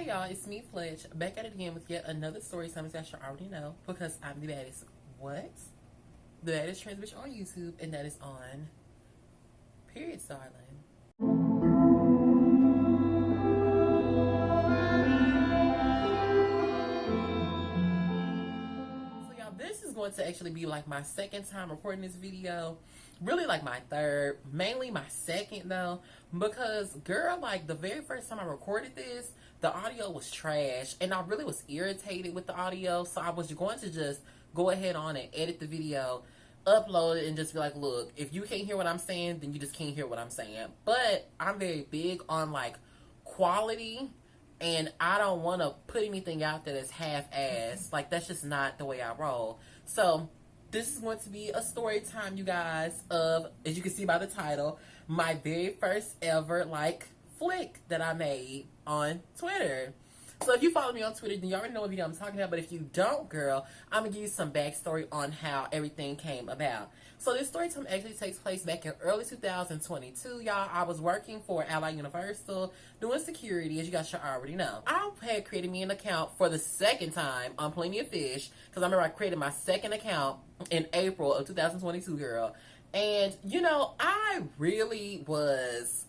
Hey y'all, it's me, Fletch, back at it again with yet another story time that you already know, because I'm the baddest. What? The baddest trans bitch on YouTube, and that is on Period, darling. So y'all, this is going to actually be like my second time recording this video. Really like my third, mainly my second though, because girl, like the very first time I recorded this, the audio was trash and I really was irritated with the audio. So I was going to just go ahead on and edit the video, upload it, and just be like, look, if you can't hear what I'm saying, then you just can't hear what I'm saying. But I'm very big on like quality, and I don't want to put anything out that is half-assed. Like, that's just not the way I roll. So this is going to be a story time, you guys, of, as you can see by the title, my very first ever like flick that I made on Twitter. So if you follow me on Twitter, then you already know what video I'm talking about. But if you don't, girl, I'm going to give you some backstory on how everything came about. So this story time actually takes place back in early 2022, y'all. I was working for Ally Universal doing security, as you guys should already know. I had created me an account for the second time on Plenty of Fish, because I remember I created my second account in April of 2022, girl. And, you know, I really was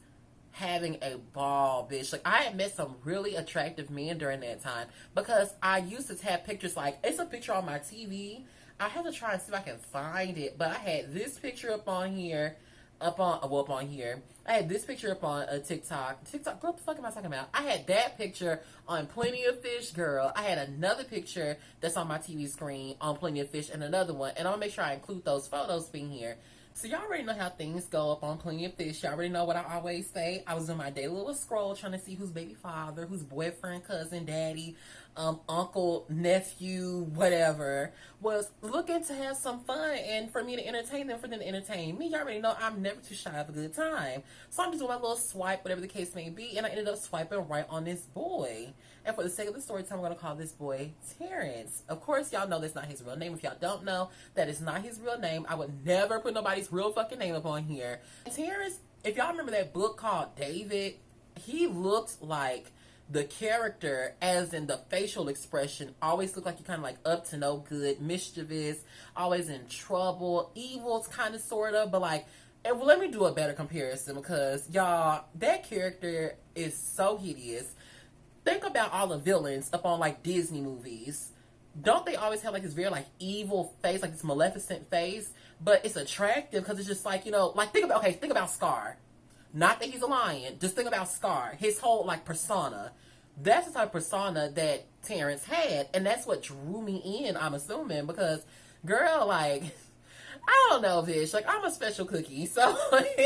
having a ball, bitch. Like, I had met some really attractive men during that time, because I used to have pictures, like, it's a picture on my TV. I have to try and see if I can find it, but I had this picture up on here, up on here. I had this picture up on a TikTok, what the fuck am I talking about? I had that picture on Plenty of Fish, girl. I had another picture that's on my TV screen on Plenty of Fish, and another one, and I'll make sure I include those photos in here. So y'all already know how things go up on Plenty of Fish. Y'all already know what I always say. I was in my daily little scroll trying to see whose baby father, whose boyfriend, cousin, daddy, uncle, nephew, whatever, was looking to have some fun and for me to entertain them, for them to entertain me. Y'all already know I'm never too shy of a good time. So I'm just doing my little swipe, whatever the case may be, and I ended up swiping right on this boy. And for the sake of the story time, I'm going to call this boy Terrance. Of course, y'all know that's not his real name. If y'all don't know, that is not his real name. I would never put nobody's real fucking name up on here. Terrance, if y'all remember that book called David, he looked like the character, as in the facial expression, always looked like you're kind of like up to no good, mischievous, always in trouble, evil, kind of, sort of, but like, and let me do a better comparison, because y'all, that character is so hideous. Think about all the villains up on like Disney movies. Don't they always have like this very like evil face, like this maleficent face? But it's attractive because it's just like, you know, like think about Scar. Not that he's a lion, just think about Scar. His whole like persona. That's the type of persona that Terrance had, and that's what drew me in, I'm assuming, because girl, like, I don't know, bitch. Like, I'm a special cookie. So,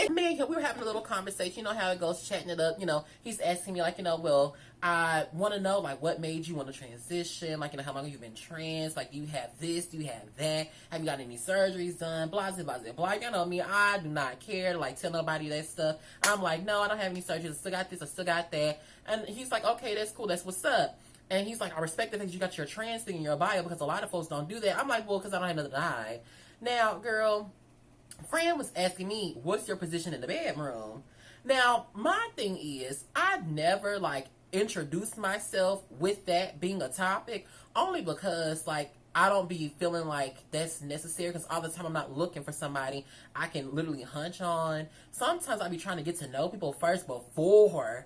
me, we were having a little conversation. You know how it goes, chatting it up. You know, he's asking me, like, you know, well, I want to know, like, what made you want to transition? Like, you know, how long have you been trans? Like, do you have this? Do you have that? Have you got any surgeries done? Blah, blah, blah, blah. You know me, I do not care to, like, tell nobody that stuff. I'm like, no, I don't have any surgeries. I still got this. I still got that. And he's like, okay, that's cool. That's what's up. And he's like, I respect the fact you got your trans thing in your bio, because a lot of folks don't do that. I'm like, well, because I don't have nothing to hide. Now, girl, Fran was asking me, what's your position in the bedroom? Now, my thing is, I never, like, introduced myself with that being a topic, only because, like, I don't be feeling like that's necessary, because all the time I'm not looking for somebody I can literally hunch on. Sometimes I be trying to get to know people first before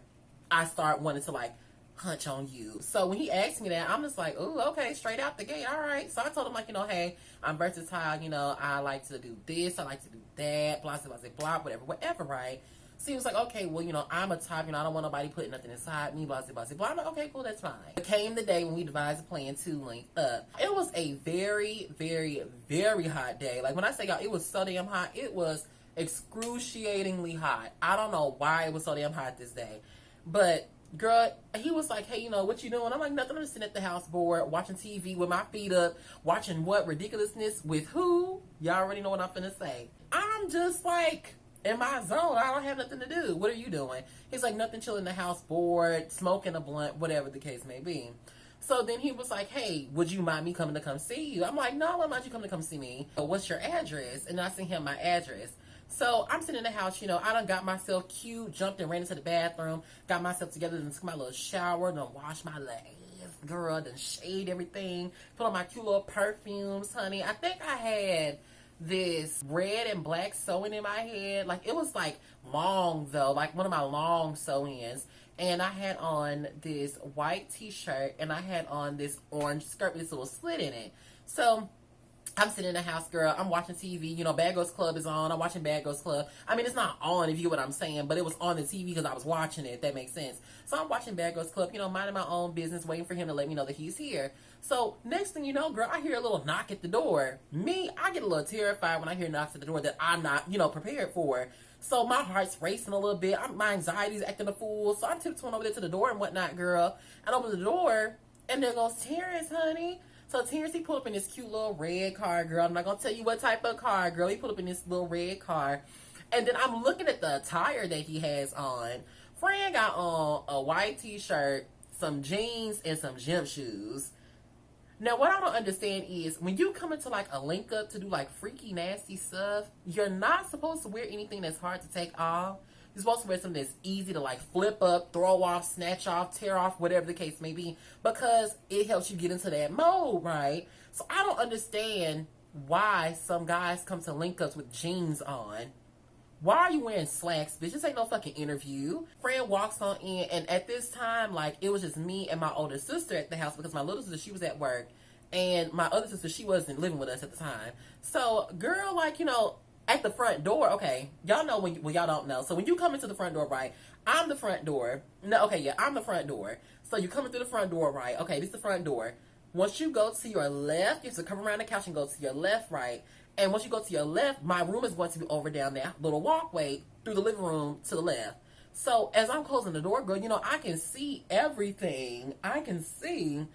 I start wanting to, like, hunch on you. So when he asked me that, I'm just like, ooh, okay, straight out the gate, all right. So I told him, like, you know, hey, I'm versatile, you know, I like to do this, I like to do that, blah, blah, blah, blah, whatever, right? So he was like, okay, well, you know, I'm a type, you know, I don't want nobody putting nothing inside me, blah, blah, blah, blah. I'm like, okay, cool, that's fine. It came the day when we devised a plan to link up. It was a very, very, very hot day. Like, when I say, y'all, it was so damn hot, it was excruciatingly hot. I don't know why it was so damn hot this day, but girl, he was like, hey, you know, what you doing? I'm like, nothing. I'm just sitting at the house bored, watching TV with my feet up, watching what? Ridiculousness with who? Y'all already know what I'm finna say. I'm just like in my zone. I don't have nothing to do. What are you doing? He's like, nothing, chilling in the house bored, smoking a blunt, whatever the case may be. So then he was like, hey, would you mind me coming to come see you? I'm like, no, I don't mind you coming to come see me. What's your address? And I sent him my address. So I'm sitting in the house, you know, I done got myself cute, jumped and ran into the bathroom, got myself together, and took my little shower, done washed my legs, girl, done shaved everything, put on my cute little perfumes, honey. I think I had this red and black sewing in my head. Like, it was like long though, like one of my long sew-ins. And I had on this white t-shirt, and I had on this orange skirt with this little slit in it. So I'm sitting in the house, girl. I'm watching TV. You know, Bad Girls Club is on. I'm watching Bad Girls Club. I mean, it's not on, if you get what I'm saying, but it was on the TV because I was watching it, if that makes sense. So I'm watching Bad Girls Club, you know, minding my own business, waiting for him to let me know that he's here. So next thing you know, girl, I hear a little knock at the door. Me, I get a little terrified when I hear knocks at the door that I'm not, you know, prepared for. So my heart's racing a little bit. My anxiety's acting a fool. So I'm tiptoeing over there to the door and whatnot, girl. And open the door, and there goes Terrance, honey. So Terrence, he pulled up in this cute little red car, girl. I'm not going to tell you what type of car, girl. He pulled up in this little red car. And then I'm looking at the attire that he has on. Fran got on a white t-shirt, some jeans, and some gym shoes. Now, what I don't understand is, when you come into, like, a link up to do, like, freaky, nasty stuff, you're not supposed to wear anything that's hard to take off. You're supposed to wear something that's easy to, like, flip up, throw off, snatch off, tear off, whatever the case may be, because it helps you get into that mode, right? So I don't understand why some guys come to link ups with jeans on. Why are you wearing slacks, bitch? This ain't no fucking interview. Fran walks on in, and at this time, like, it was just me and my older sister at the house, because my little sister, she was at work, and my other sister, she wasn't living with us at the time. So, girl, like, you know, at the front door, okay, y'all know when, well, y'all don't know. So when you come into the front door, right, I'm the front door. No, okay, yeah, I'm the front door. So you coming through the front door, right? Okay, this is the front door. Once you go to your left, you have to come around the couch and go to your left, right? And once you go to your left, my room is going to be over down that little walkway through the living room to the left. So as I'm closing the door, girl, you know, I can see everything. I can see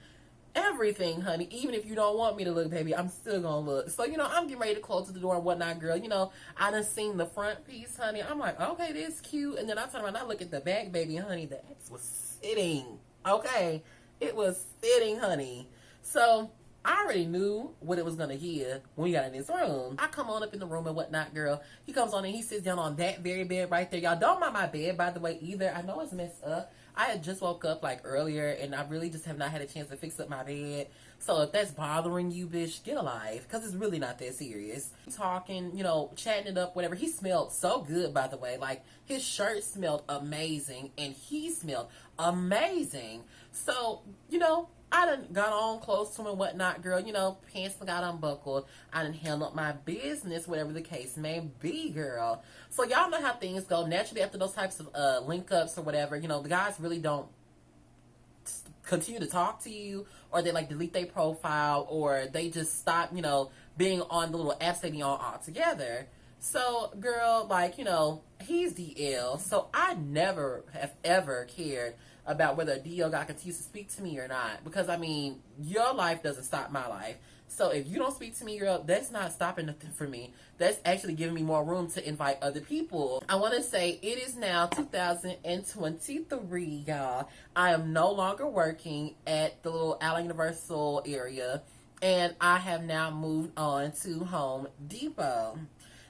everything, honey. Even if you don't want me to look, baby, I'm still gonna look. So, you know, I'm getting ready to close the door and whatnot, girl. You know, I done seen the front piece, honey. I'm like, okay, this cute. And then I turn around and I look at the back, baby, honey. The ex was sitting. Okay. It was sitting, honey. So I already knew what it was gonna hear when we got in this room. I come on up in the room and whatnot, girl. He comes on and he sits down on that very bed right there. Y'all don't mind my bed, by the way, either. I know it's messed up. I had just woke up, like, earlier, and I really just have not had a chance to fix up my bed. So if that's bothering you, bitch, get a life, because it's really not that serious. Talking, you know, chatting it up, whatever. He smelled so good, by the way. Like, his shirt smelled amazing, and he smelled amazing. So, you know, I done got on close to him and whatnot, girl. You know, pants got unbuckled. I done handled my business, whatever the case may be, girl. So y'all know how things go. Naturally, after those types of link-ups or whatever, you know, the guys really don't continue to talk to you, or they, like, delete their profile, or they just stop, you know, being on the little apps they be on altogether. So, girl, like, you know, he's DL, so I never have ever cared about whether a DL guy continues to speak to me or not. Because, I mean, your life doesn't stop my life. So if you don't speak to me, girl, that's not stopping nothing for me. That's actually giving me more room to invite other people. I want to say it is now 2023, y'all. I am no longer working at the little Allen Universal area. And I have now moved on to Home Depot.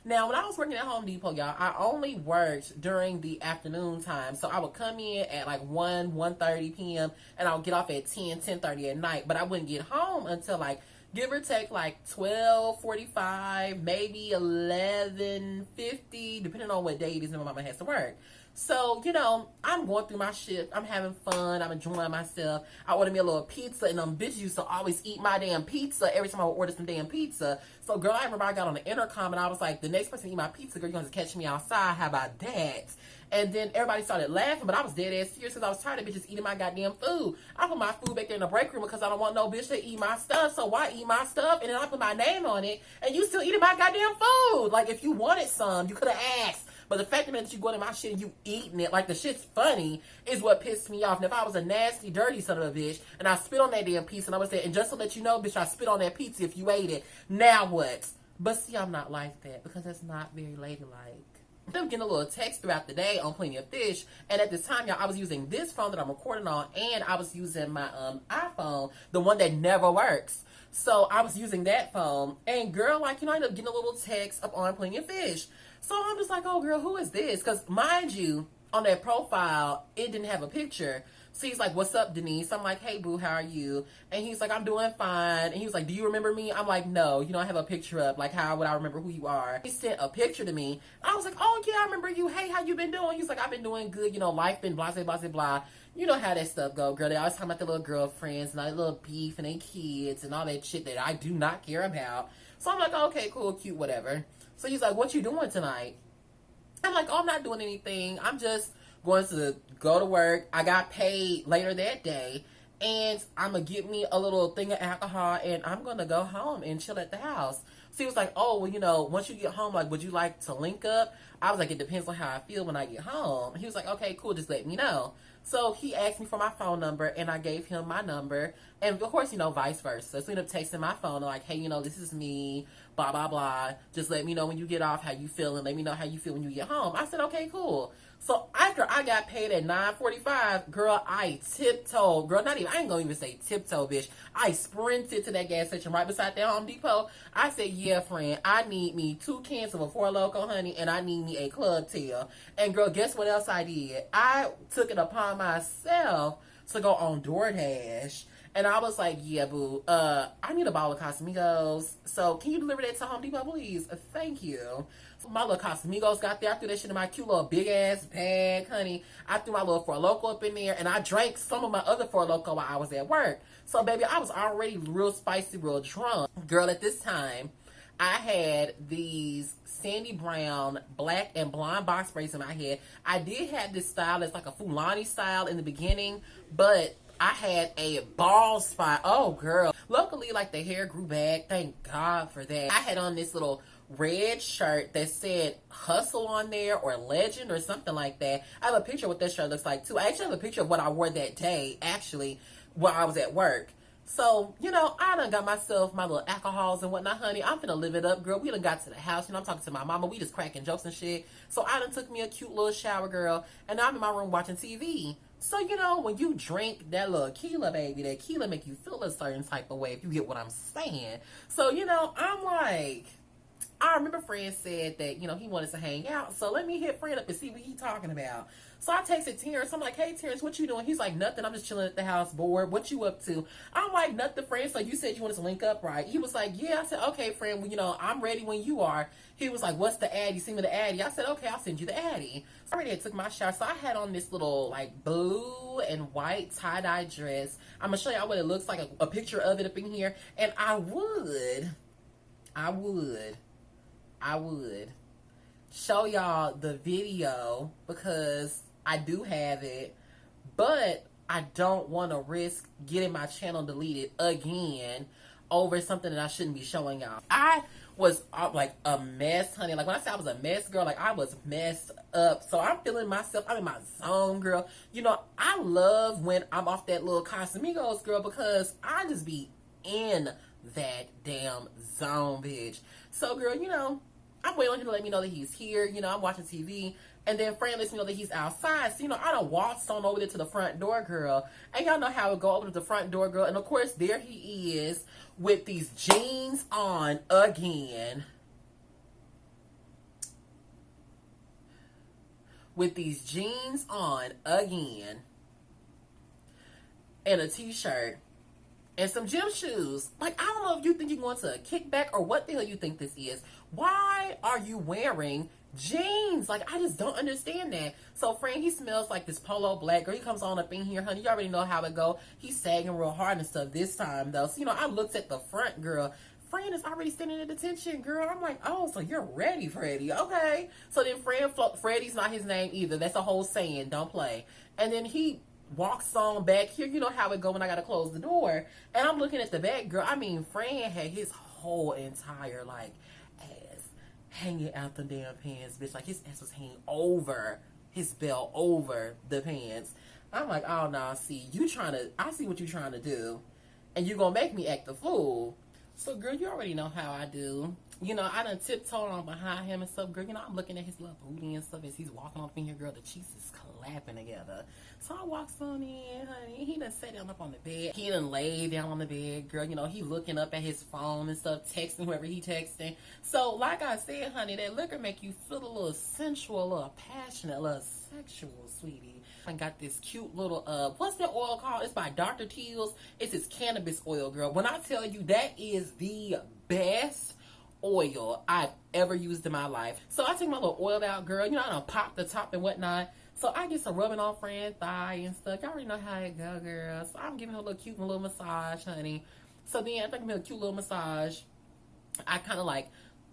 Now, when I was working at Home Depot, y'all, I only worked during the afternoon time. So I would come in at like 1:30 p.m. and I would get off at 10:30 at night. But I wouldn't get home until, like, give or take, like 12:45, maybe 11:50, depending on what day it is and my mama has to work. So, you know, I'm going through my shift. I'm having fun. I'm enjoying myself. I ordered me a little pizza, and them bitches used to always eat my damn pizza every time I would order some damn pizza. So, girl, I remember I got on the intercom, and I was like, the next person to eat my pizza, girl, you're going to catch me outside. How about that? And then everybody started laughing, but I was dead ass serious because I was tired of bitches eating my goddamn food. I put my food back there in the break room because I don't want no bitch to eat my stuff. So why eat my stuff? And then I put my name on it, and you still eating my goddamn food. Like, if you wanted some, you could have asked. But the fact that you go to my shit and you eating it, like the shit's funny, is what pissed me off. And if I was a nasty, dirty son of a bitch, and I spit on that damn pizza, and I would say, and just to let you know, bitch, I spit on that pizza if you ate it. Now what? But see, I'm not like that, because that's not very ladylike. I'm getting a little text throughout the day on Plenty of Fish, and at this time, y'all, I was using this phone that I'm recording on, and I was using my iPhone, the one that never works. So I was using that phone, and girl, like, you know, I ended up getting a little text up on Plenty of Fish. So I'm just like, oh girl, who is this? Because mind you, on that profile, it didn't have a picture. So he's like, what's up, Denise? I'm like, hey, boo, how are you? And he's like, I'm doing fine. And he was like, do you remember me? I'm like, no, you don't have a picture up. Like, how would I remember who you are? He sent a picture to me. I was like, oh, yeah, I remember you. Hey, how you been doing? He's like, I've been doing good. You know, life been blah, blah, blah, blah. You know how that stuff go, girl. They always talking about their little girlfriends and their little beef and their kids and all that shit that I do not care about. So I'm like, okay, cool, cute, whatever. So he's like, what you doing tonight? I'm like, oh, I'm not doing anything. I'm just going to go to work. I got paid later that day, and I'm going to get me a little thing of alcohol, and I'm going to go home and chill at the house. So he was like, oh, well, you know, once you get home, like, would you like to link up? I was like, it depends on how I feel when I get home. He was like, okay, cool, just let me know. So he asked me for my phone number, and I gave him my number, and of course, you know, vice versa. So he ended up texting my phone, like, hey, you know, this is me, blah, blah, blah. Just let me know when you get off, how you feeling. Let me know how you feel when you get home. I said, okay, cool. So after I got paid at 9:45, girl, I tiptoed. Girl, not even, I ain't gonna even say tiptoe, bitch. I sprinted to that gas station right beside that Home Depot. I said, yeah, friend, I need me 2 cans of a Four Loko, honey, and I need me a Club Tail. And girl, guess what else I did? I took it upon myself to go on DoorDash. And I was like, yeah, boo, I need a bottle of Casamigos. So can you deliver that to Home Depot, please? Thank you. So my little Casamigos got there. I threw that shit in my cute little big ass bag, honey. I threw my little Four Loko up in there, and I drank some of my other Four Loko while I was at work. So baby, I was already real spicy, real drunk. Girl, at this time, I had these sandy brown, black, and blonde box braids in my head. I did have this style that's like a Fulani style in the beginning, but I had a bald spot. Oh, girl. Luckily, like, the hair grew back. Thank God for that. I had on this little red shirt that said Hustle on there, or Legend, or something like that. I have a picture of what that shirt looks like, too. I actually have a picture of what I wore that day, actually, while I was at work. So, you know, I done got myself my little alcohols and whatnot, honey. I'm finna live it up, girl. We done got to the house. You know, I'm talking to my mama. We just cracking jokes and shit. So I done took me a cute little shower, girl. And I'm in my room watching TV. So, you know, when you drink that little tequila, baby, that tequila make you feel a certain type of way, if you get what I'm saying. So, you know, I'm like, I remember Fred said that, you know, he wanted to hang out. So let me hit Fred up and see what he's talking about. So I texted Terrance. I'm like, hey, Terrance, what you doing? He's like, nothing. I'm just chilling at the house, bored. What you up to? I'm like, nothing, friend. So you said you wanted to link up, right? He was like, yeah. I said, okay, friend. Well, you know, I'm ready when you are. He was like, what's the Addy? Send me the Addy. I said, okay, I'll send you the Addy. So I already took my shower. So I had on this little, like, blue and white tie-dye dress. I'm going to show y'all what it looks like, a picture of it up in here. And I would show y'all the video because I do have it, but I don't want to risk getting my channel deleted again over something that I shouldn't be showing y'all. I was like a mess, honey. Like when I say I was a mess, girl, like I was messed up. So I'm feeling myself. I'm in my zone, girl. You know, I love when I'm off that little Casamigos, girl, because I just be in that damn zone, bitch. So, girl, you know, I'm waiting on him to let me know that he's here. You know, I'm watching TV. And then Fran lets me know that he's outside. So, you know, I done waltzed on over there to the front door, girl. And y'all know how it go over to the front door, girl. And, of course, there he is with these jeans on again. With these jeans on again. And a t-shirt. And some gym shoes. Like, I don't know if you think you're going to a kickback or what the hell you think this is. Why are you wearing jeans? Like, I just don't understand that. So, Fran, he smells like this polo black. Girl, he comes on up in here, honey. You already know how it go. He's sagging real hard and stuff this time, though. So, you know, I looked at the front, girl. Fran is already standing at attention, girl. I'm like, oh, so you're ready, Freddie. Okay. So then Freddie's not his name either. That's a whole saying. Don't play. And then he walks on back here. You know how it go when I gotta close the door. And I'm looking at the back, girl. I mean, Fran had his whole entire, like, ass hanging out the damn pants, bitch. Like, his ass was hanging over his belt, over the pants. I'm like, oh, no, I see what you're trying to do. And you're gonna make me act the fool. So, girl, you already know how I do. You know, I done tiptoed on behind him and stuff, girl. You know, I'm looking at his little booty and stuff as he's walking up in here, girl. The cheeks is clapping together. So I walks on in, honey. He done sat down up on the bed. He done laid down on the bed, girl. You know, he looking up at his phone and stuff, texting whoever he texting. So, like I said, honey, that liquor make you feel a little sensual, a little passionate, a little sexual, sweetie. I got this cute little, what's that oil called? It's by Dr. Teal's. It's his cannabis oil, girl. When I tell you, that is the best oil I've ever used in my life. So I take my little oil out, girl. You know, I done pop the top and whatnot. So I get some rubbing on friend thigh and stuff. Y'all already know how it go, girl. So I'm giving her a little cute little massage, honey. So then after I give her a cute little massage, I kind of like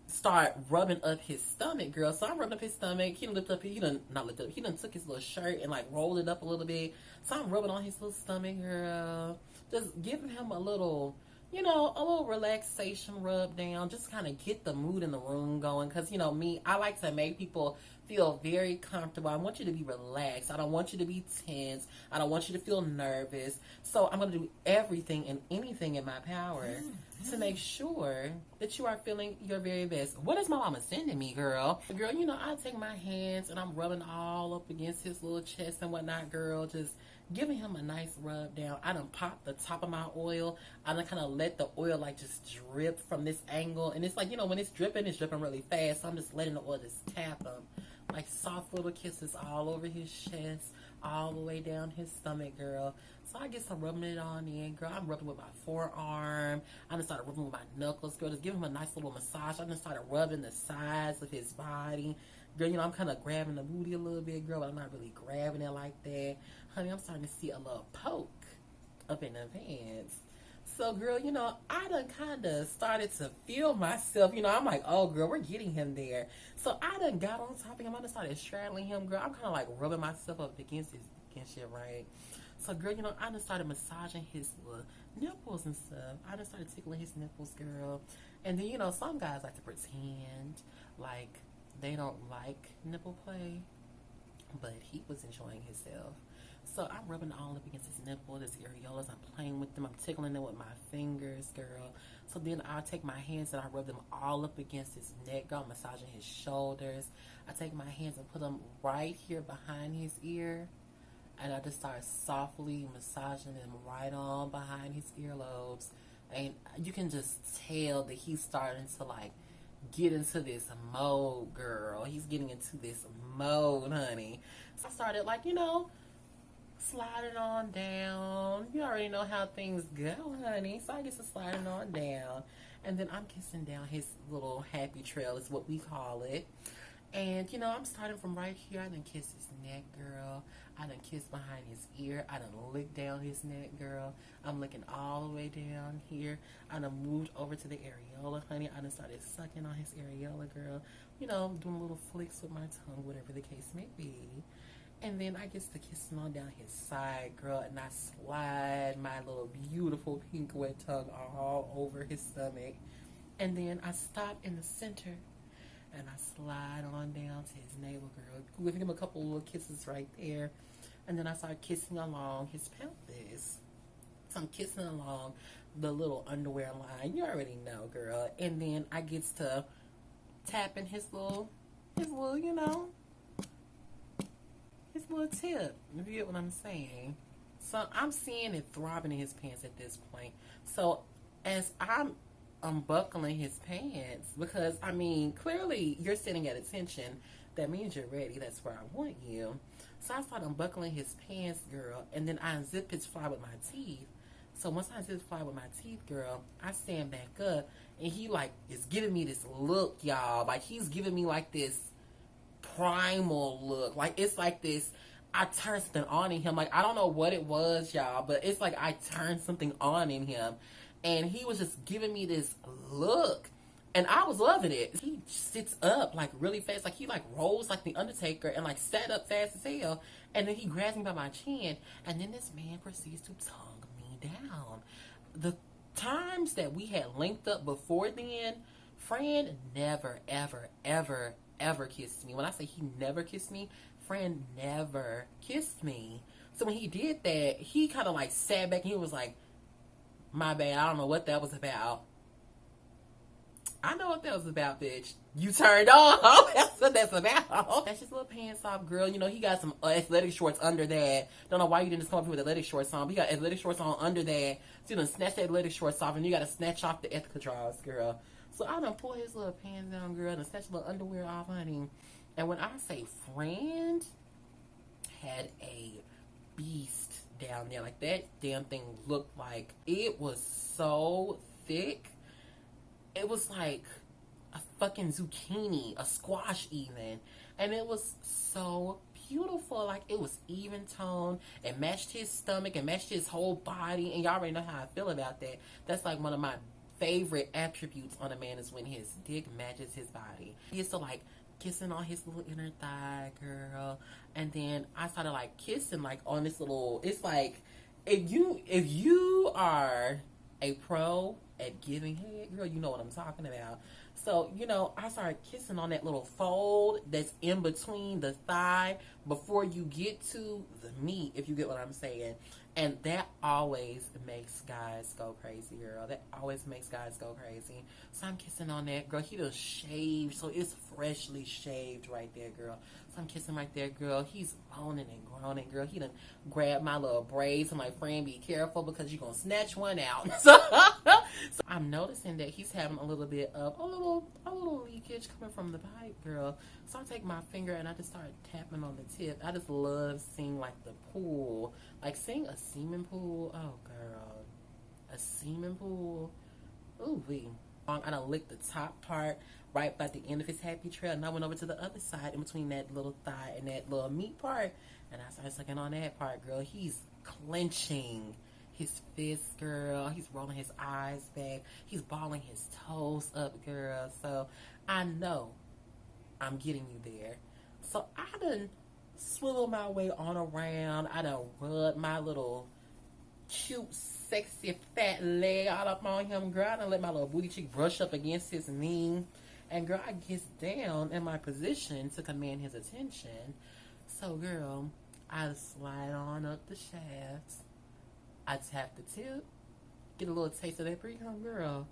start rubbing up his stomach, girl. So I'm rubbing up his stomach. He done lift up, he done, not lift up, he done took his little shirt and like rolled it up a little bit. So I'm rubbing on his little stomach, girl. Just giving him a little, you know, a little relaxation rub down, just kind of get the mood in the room going. Because, you know, me, I like to make people feel very comfortable. I want you to be relaxed. I don't want you to be tense. I don't want you to feel nervous. So I'm going to do everything and anything in my power to make sure that you are feeling your very best. What is my mama sending me, girl? Girl, you know, I take my hands and I'm rubbing all up against his little chest and whatnot, girl. Just giving him a nice rub down. I done popped the top of my oil. I done kind of let the oil like just drip from this angle. And it's like, you know, when it's dripping really fast. So I'm just letting the oil just tap him. Like soft little kisses all over his chest, all the way down his stomach, girl. So I get some rubbing it on in, girl. I'm rubbing with my forearm. I just started rubbing with my knuckles, girl. Just giving him a nice little massage. I just started rubbing the sides of his body. Girl, you know, I'm kind of grabbing the booty a little bit, girl, but I'm not really grabbing it like that. Honey, I'm starting to see a little poke up in the pants. So, girl, you know, I done kind of started to feel myself. You know, I'm like, oh, girl, we're getting him there. So, I done got on top of him. I done started straddling him, girl. I'm kind of like rubbing myself up against it, right? So, girl, you know, I done started massaging his nipples and stuff. I done started tickling his nipples, girl. And then, you know, some guys like to pretend like they don't like nipple play, but he was enjoying himself. So I'm rubbing all up against his nipple, his areolas. I'm playing with them. I'm tickling them with my fingers, girl. So then I take my hands and I rub them all up against his neck, girl. I'm massaging his shoulders. I take my hands and put them right here behind his ear. And I just start softly massaging them right on behind his earlobes. And you can just tell that he's starting to like get into this mode, girl. He's getting into this mode, honey. So I started like, you know, sliding on down. You already know how things go, honey. So I get to sliding on down. And then I'm kissing down his little happy trail is what we call it. And, you know, I'm starting from right here. I done kissed his neck, girl. I done kissed behind his ear. I done licked down his neck, girl. I'm licking all the way down here. I done moved over to the areola, honey. I done started sucking on his areola, girl. You know, doing little flicks with my tongue, whatever the case may be. And then I get to kissing on down his side, girl, and I slide my little beautiful pink wet tongue all over his stomach. And then I stop in the center, and I slide on down to his navel, girl. Give him a couple little kisses right there. And then I start kissing along his pelvis. So I'm kissing along the little underwear line. You already know, girl. And then I get to tapping his little, you know, his little tip. You get what I'm saying? So I'm seeing it throbbing in his pants at this point. So as I'm unbuckling his pants, because I mean, clearly you're sitting at attention. That means you're ready. That's where I want you. So I start unbuckling his pants, girl, and then I unzip his fly with my teeth. So once I unzip his fly with my teeth, girl, I stand back up, and he like is giving me this look, y'all. Like he's giving me like this primal look. Like it's like this, I turned something on in him. Like I don't know what it was, y'all, but it's like I turned something on in him. And he was just giving me this look. And I was loving it. He sits up like really fast. Like he like rolls like the Undertaker and like sat up fast as hell. And then he grabs me by my chin. And then this man proceeds to tongue me down. The times that we had linked up before then, Fran never, ever, ever, ever kissed me. When I say he never kissed me, Fran never kissed me. So when he did that, he kind of like sat back and he was like, my bad, I don't know what that was about. I know what that was about, bitch. You turned on. That's what that's about. That's just little pants off, girl. You know, he got some athletic shorts under that. Don't know why you didn't just come up here with athletic shorts on. But he got athletic shorts on under that. So you done snatch the athletic shorts off, and you got to snatch off the ethical drawers, girl. So I done pull his little pants down, girl, and snatch the little underwear off, honey. And when I say friend, had a beast down there. Like, that damn thing looked like it was so thick. It was like a fucking zucchini, a squash even. And it was so beautiful. Like, it was even toned. It matched his stomach and matched his whole body. And y'all already know how I feel about that. That's like one of my favorite attributes on a man, is when his dick matches his body. He used to like kissing on his little inner thigh, girl. And then I started like kissing like on this little, it's like, if you are a pro at giving head, girl, you know what I'm talking about. So, you know, I started kissing on that little fold that's in between the thigh before you get to the meat, if you get what I'm saying. And that always makes guys go crazy, girl. That always makes guys go crazy. So I'm kissing on that, girl. He done shaved, so it's freshly shaved right there, girl. So I'm kissing right there, girl. He's moaning and groaning, girl. He done grabbed my little braids. I'm like, friend, be careful because you're going to snatch one out. So I'm noticing that he's having a little bit of a little leakage coming from the pipe, girl. So I take my finger and I just start tapping on the tip. I just love seeing like the pool, like seeing a semen pool. Oh, girl, a semen pool. Ooh wee. I done licked the top part right by the end of his happy trail, and I went over to the other side in between that little thigh and that little meat part, and I started sucking on that part, girl. He's clenching his fists, girl. He's rolling his eyes back. He's balling his toes up, girl. So I know I'm getting you there. So I done swivel my way on around. I done rubbed my little cute, sexy, fat leg all up on him, girl. I done let my little booty cheek brush up against his knee. And girl, I gets down in my position to command his attention. So girl, I slide on up the shaft. I tap the tip, get a little taste of that pre-cum, girl,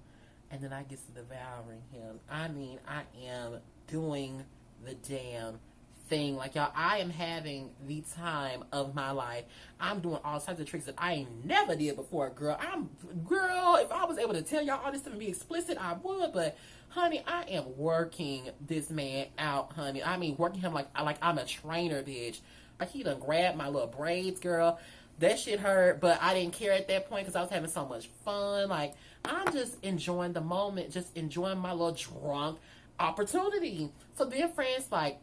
and then I get to devouring him. I mean, I am doing the damn thing. Like, y'all, I am having the time of my life. I'm doing all types of tricks that I ain't never did before, girl. Girl, if I was able to tell y'all all this stuff and be explicit, I would, but honey, I am working this man out, honey. I mean, working him like I'm a trainer, bitch. Like, he done grabbed my little braids, girl. That shit hurt, but I didn't care at that point because I was having so much fun. Like, I'm just enjoying the moment, just enjoying my little drunk opportunity. So then friends like,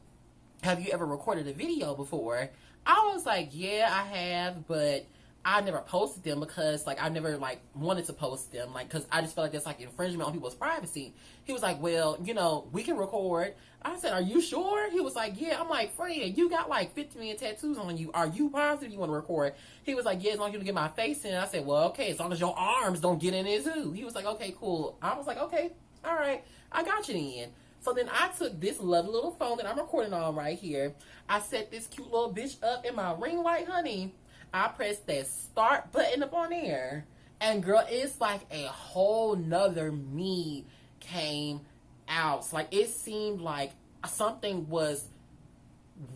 have you ever recorded a video before? I was like, yeah, I have, but I never posted them because, like, I never, like, wanted to post them, like, because I just felt like that's, like, infringement on people's privacy. He was like, well, you know, we can record. I said, are you sure? He was like, yeah. I'm like, friend, you got, like, 50 million tattoos on you. Are you positive you want to record? He was like, yeah, as long as you don't get my face in. I said, well, okay, as long as your arms don't get in it, too. He was like, okay, cool. I was like, okay, all right, I got you then. So then I took this lovely little phone that I'm recording on right here. I set this cute little bitch up in my ring light, honey. I pressed that start button up on there. And girl, it's like a whole nother me came out. So, like, it seemed like something was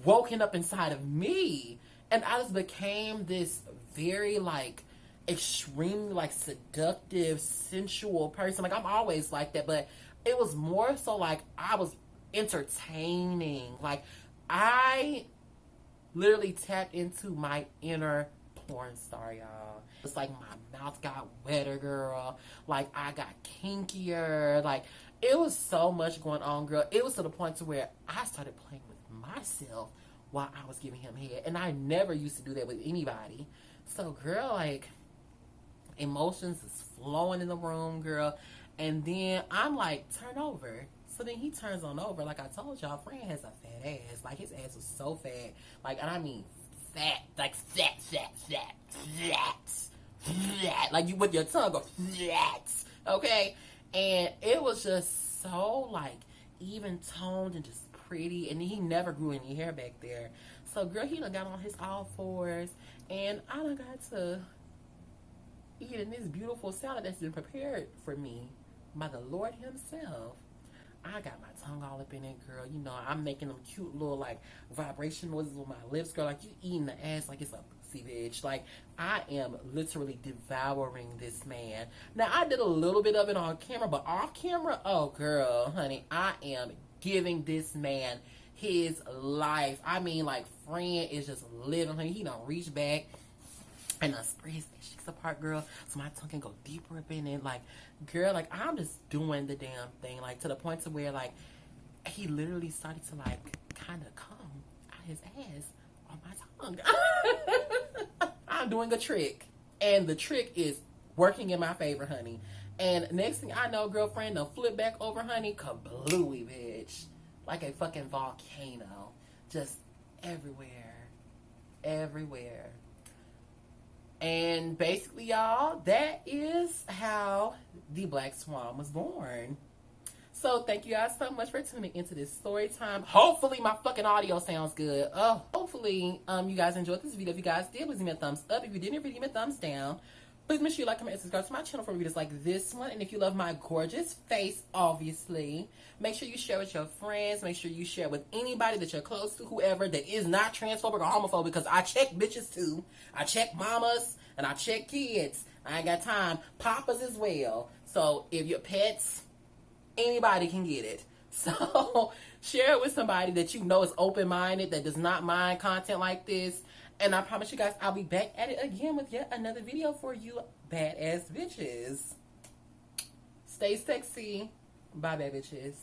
woken up inside of me. And I just became this very, like, extremely, like, seductive, sensual person. Like, I'm always like that, but it was more so like I was entertaining. Like, I literally tapped into my inner porn star, y'all. It's like my mouth got wetter, girl. Like, I got kinkier. Like, it was so much going on, girl. It was to the point to where I started playing with myself while I was giving him head. And I never used to do that with anybody. So, girl, like, emotions is flowing in the room, girl. And then I'm like, turn over. So then he turns on over. Like I told y'all, friend has a fat ass. Like, his ass was so fat. Like, and I mean fat. Like, fat. Like, you with your tongue go, fat. Okay? And it was just so, like, even toned and just pretty. And he never grew any hair back there. So, girl, he done got on his all fours. And I done got to eating this beautiful salad that's been prepared for me by the Lord himself. I got my tongue all up in it, girl. You know, I'm making them cute little, like, vibration noises with my lips, girl. Like, you eating the ass like it's a pussy, bitch. Like, I am literally devouring this man. Now, I did a little bit of it on camera, but off camera, oh, girl, honey, I am giving this man his life. I mean, like, friend is just living, honey. He don't reach back and spread his cheeks apart, girl, so my tongue can go deeper up in it. Like, girl, like, I'm just doing the damn thing, like, to the point to where, like, he literally started to, like, kind of come out his ass on my tongue. I'm doing a trick, and the trick is working in my favor, honey. And next thing I know, girlfriend, they'll flip back over, honey, kablooey, bitch. Like a fucking volcano. Just everywhere. Everywhere. And basically, y'all, that is how the Black Swan was born. So thank you guys so much for tuning into this story time. Hopefully my fucking audio sounds good. Hopefully you guys enjoyed this video. If you guys did, please give me a thumbs up. If you didn't, give me a thumbs down. Please make sure you like, comment, and subscribe to my channel for videos like this one. And if you love my gorgeous face, obviously, make sure you share with your friends. Make sure you share with anybody that you're close to, whoever that is not transphobic or homophobic, because I check bitches too. I check mamas and I check kids. I ain't got time. Papas as well. So if your pets, anybody can get it. So share it with somebody that you know is open-minded, that does not mind content like this. And I promise you guys, I'll be back at it again with yet another video for you badass bitches. Stay sexy. Bye, bad bitches.